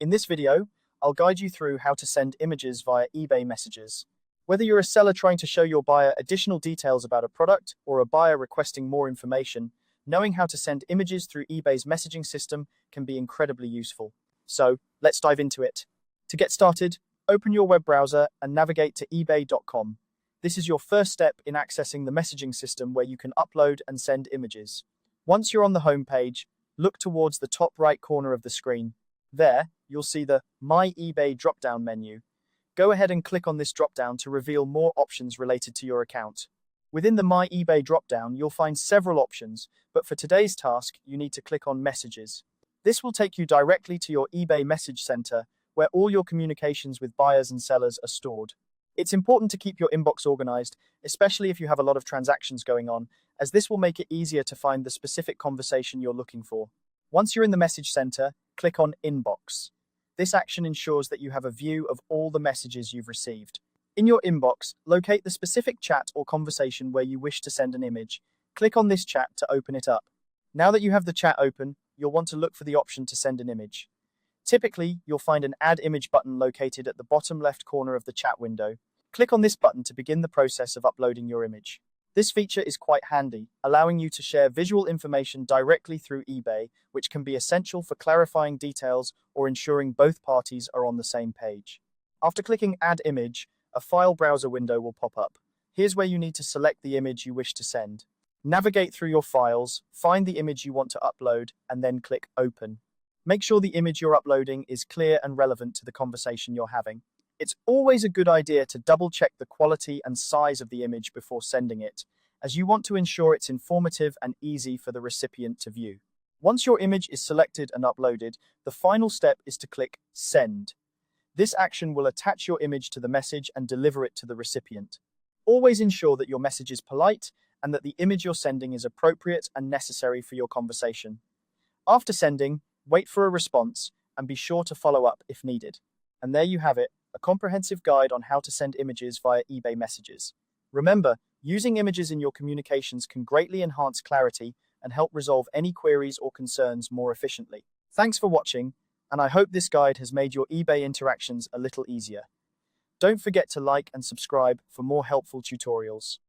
In this video, I'll guide you through how to send images via eBay messages. Whether you're a seller trying to show your buyer additional details about a product or a buyer requesting more information, knowing how to send images through eBay's messaging system can be incredibly useful. So, let's dive into it. To get started, open your web browser and navigate to ebay.com. This is your first step in accessing the messaging system where you can upload and send images. Once you're on the home page, look towards the top right corner of the screen. There, you'll see the My eBay drop-down menu. Go ahead and click on this drop-down to reveal more options related to your account. Within the My eBay drop-down, you'll find several options, but for today's task, you need to click on Messages. This will take you directly to your eBay message center, where all your communications with buyers and sellers are stored. It's important to keep your inbox organized, especially if you have a lot of transactions going on, as this will make it easier to find the specific conversation you're looking for. Once you're in the message center, click on Inbox. This action ensures that you have a view of all the messages you've received. In your inbox, locate the specific chat or conversation where you wish to send an image. Click on this chat to open it up. Now that you have the chat open, you'll want to look for the option to send an image. Typically, you'll find an Add Image button located at the bottom left corner of the chat window. Click on this button to begin the process of uploading your image. This feature is quite handy, allowing you to share visual information directly through eBay, which can be essential for clarifying details or ensuring both parties are on the same page. After clicking Add Image, a file browser window will pop up. Here's where you need to select the image you wish to send. Navigate through your files, find the image you want to upload, and then click Open. Make sure the image you're uploading is clear and relevant to the conversation you're having. It's always a good idea to double-check the quality and size of the image before sending it, as you want to ensure it's informative and easy for the recipient to view. Once your image is selected and uploaded, the final step is to click Send. This action will attach your image to the message and deliver it to the recipient. Always ensure that your message is polite and that the image you're sending is appropriate and necessary for your conversation. After sending, wait for a response and be sure to follow up if needed. And there you have it, a comprehensive guide on how to send images via eBay messages. Remember, using images in your communications can greatly enhance clarity and help resolve any queries or concerns more efficiently. Thanks for watching, and I hope this guide has made your eBay interactions a little easier. Don't forget to like and subscribe for more helpful tutorials.